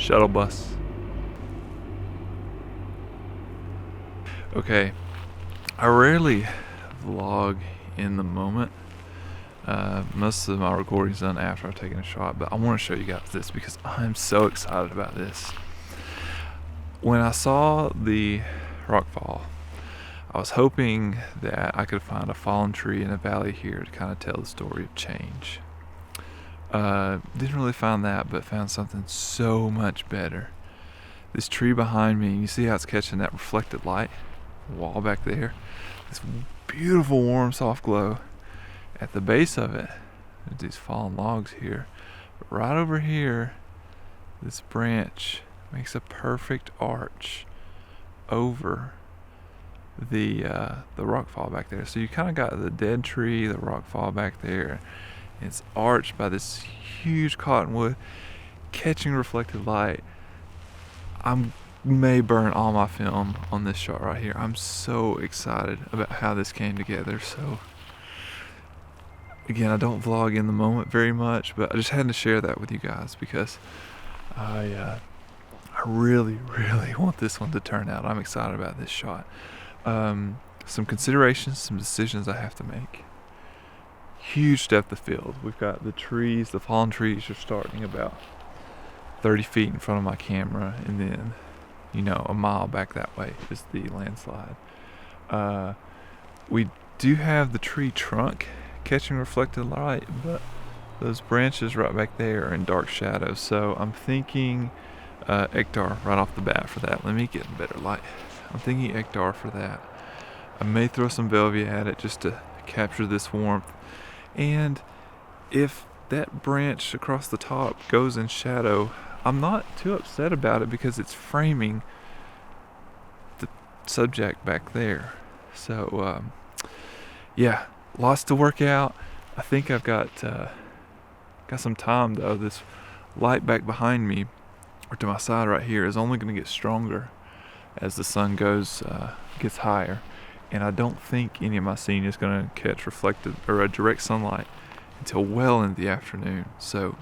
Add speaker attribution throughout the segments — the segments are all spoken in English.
Speaker 1: shuttle bus. Okay, I rarely vlog in the moment. Most of my recording's done after I've taken a shot, but I want to show you guys this because I'm so excited about this. When I saw the rock fall, I was hoping that I could find a fallen tree in a valley here to kind of tell the story of change. Didn't really find that, but found something so much better. This tree behind me, you see how it's catching that reflected light? The wall back there. This beautiful, warm, soft glow. At the base of it, there's these fallen logs here. But right over here, this branch makes a perfect arch over the rock fall back there. So you kind of got the dead tree, the rock fall back there. And it's arched by this huge cottonwood catching reflected light. I may burn all my film on this shot right here. I'm so excited about how this came together. So again, I don't vlog in the moment very much, but I just had to share that with you guys because I really want this one to turn out. I'm excited about this shot. Some considerations, some decisions I have to make. Huge depth of field. We've got the trees, the fallen trees are starting about 30 feet in front of my camera, and then, a mile back that way is the landslide. We do have the tree trunk catching reflected light, but those branches right back there are in dark shadow, so I'm thinking Ectar right off the bat for that. Let me get in better light. I'm thinking Ectar for that. I may throw some Velvia at it just to capture this warmth. And if that branch across the top goes in shadow, I'm not too upset about it because it's framing the subject back there. So, yeah, lots to work out. I think I've got some time though. This light back behind me, or to my side right here, is only going to get stronger as the sun gets higher. And I don't think any of my scene is going to catch reflected or direct sunlight until well into the afternoon. So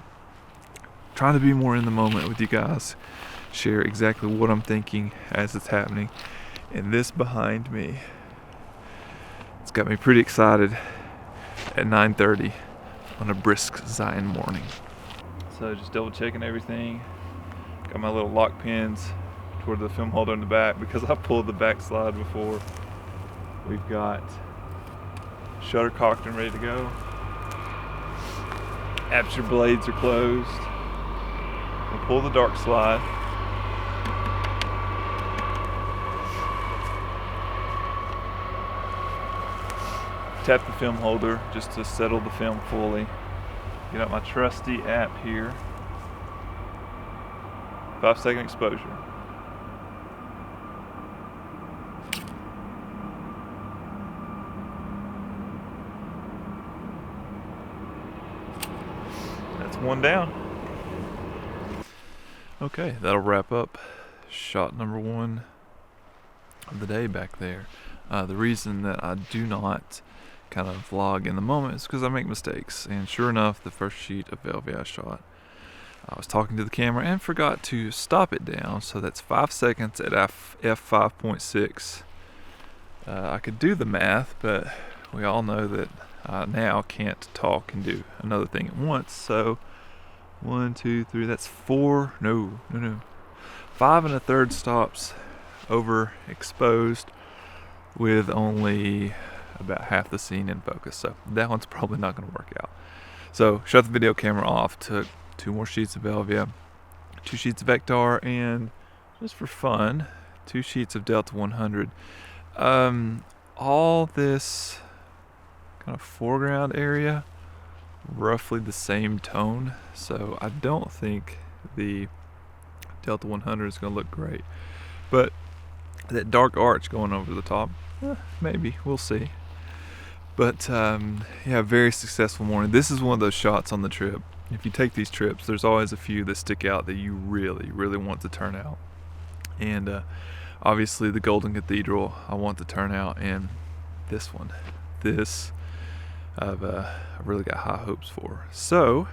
Speaker 1: trying to be more in the moment with you guys, share exactly what I'm thinking as it's happening. And this behind me, it's got me pretty excited at 9:30 on a brisk Zion morning. So just double checking everything. Got my little lock pins toward the film holder in the back because I pulled the back slide before. We've got shutter cocked and ready to go. Aperture blades are closed. We'll pull the dark slide. Tap the film holder just to settle the film fully. Get out my trusty app here. 5-second exposure. That's one down. Okay, that'll wrap up shot number 1 of the day back there. The reason that I do not kind of vlog in the moment is because I make mistakes. And sure enough, the first sheet of Velvia I shot, I was talking to the camera and forgot to stop it down. So that's 5 seconds at f5.6. I could do the math, but we all know that I now can't talk and do another thing at once. So 1, 2, 3, that's 4, 5 1/3 stops overexposed with only about half the scene in focus. So that one's probably not going to work out. So shut the video camera off, took 2 more sheets of Velvia, 2 sheets of Ectar, and just for fun, 2 sheets of Delta 100. All this kind of foreground area, roughly the same tone, so I don't think the Delta 100 is going to look great, but that dark arch going over the top, maybe, we'll see. But yeah, very successful morning. This is one of those shots on the trip. If you take these trips, there's always a few that stick out that you really want to turn out. And obviously the Golden Cathedral I want to turn out, and this one, I've really got high hopes for. So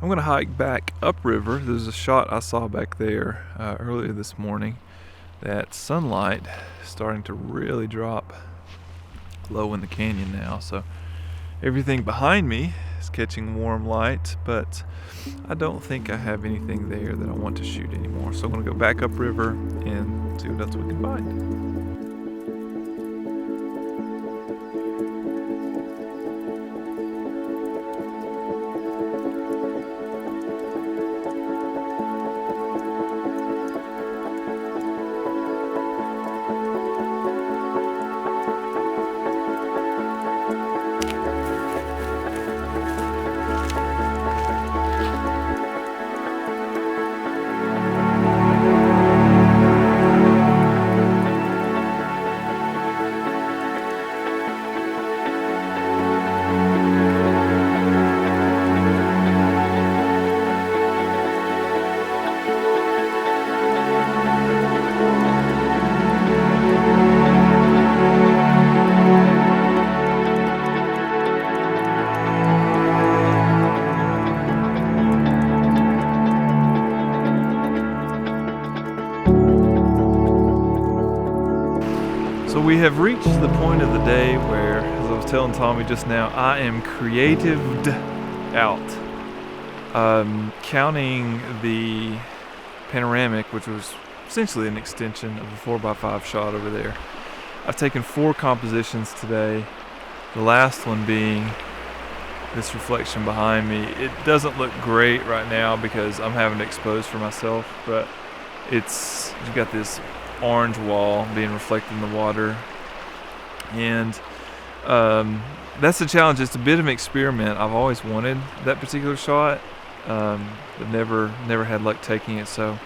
Speaker 1: I'm going to hike back upriver. There's a shot I saw back there earlier this morning. That sunlight is starting to really drop low in the canyon now. So everything behind me is catching warm light, but I don't think I have anything there that I want to shoot anymore. So I'm going to go back upriver and see what else we can find. So we have reached the point of the day where, as I was telling Tommy just now, I am creatived out. Counting the panoramic, which was essentially an extension of a 4x5 shot over there. I've taken 4 compositions today, the last one being this reflection behind me. It doesn't look great right now because I'm having to expose for myself, but you got this orange wall being reflected in the water, and that's the challenge. It's a bit of an experiment. I've always wanted that particular shot, but never had luck taking it. So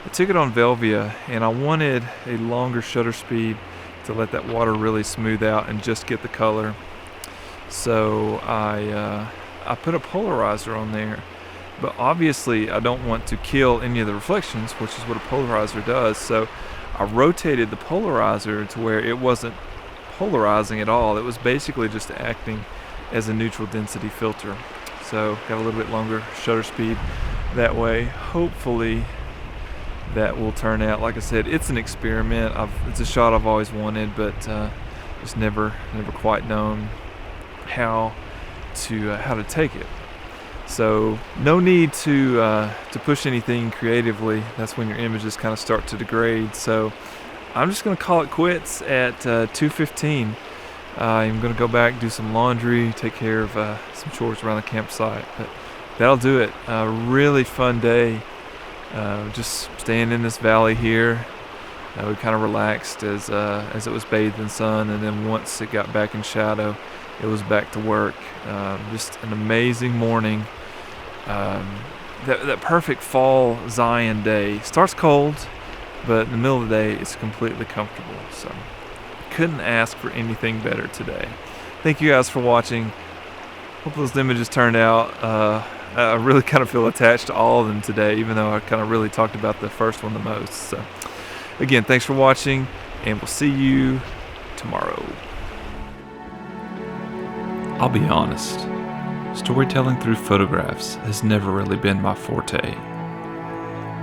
Speaker 1: I took it on Velvia, and I wanted a longer shutter speed to let that water really smooth out and just get the color. So I put a polarizer on there, but obviously I don't want to kill any of the reflections, which is what a polarizer does. So I rotated the polarizer to where it wasn't polarizing at all. It was basically just acting as a neutral density filter. So got a little bit longer shutter speed that way. Hopefully that will turn out. Like I said, it's an experiment. It's a shot I've always wanted, but just never quite known how to take it. So no need to push anything creatively. That's when your images kind of start to degrade. So I'm just going to call it quits at 2:15. I'm going to go back, do some laundry, take care of some chores around the campsite. But that'll do it. A really fun day. Just staying in this valley here. We kind of relaxed as it was bathed in sun, and then once it got back in shadow, it was back to work. Just an amazing morning. That perfect fall Zion day. Starts cold, but in the middle of the day it's completely comfortable. So couldn't ask for anything better today. Thank you guys for watching. Hope those images turned out. I really kind of feel attached to all of them today, even though I kind of really talked about the first one the most. So again, thanks for watching, and we'll see you tomorrow. I'll be honest, storytelling through photographs has never really been my forte.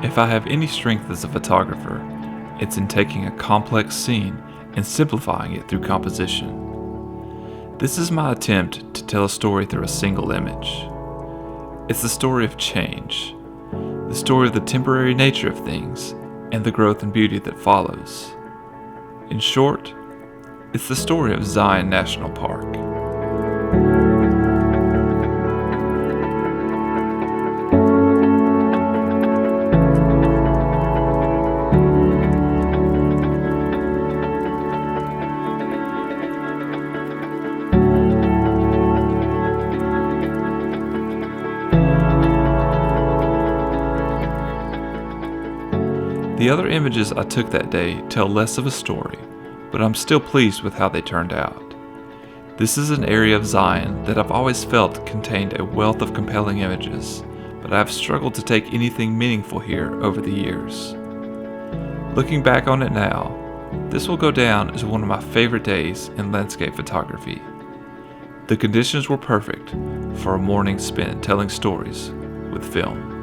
Speaker 1: If I have any strength as a photographer, it's in taking a complex scene and simplifying it through composition. This is my attempt to tell a story through a single image. It's the story of change, the story of the temporary nature of things, and the growth and beauty that follows. In short, it's the story of Zion National Park. The other images I took that day tell less of a story, but I'm still pleased with how they turned out. This is an area of Zion that I've always felt contained a wealth of compelling images, but I've struggled to take anything meaningful here over the years. Looking back on it now, this will go down as one of my favorite days in landscape photography. The conditions were perfect for a morning spent telling stories with film.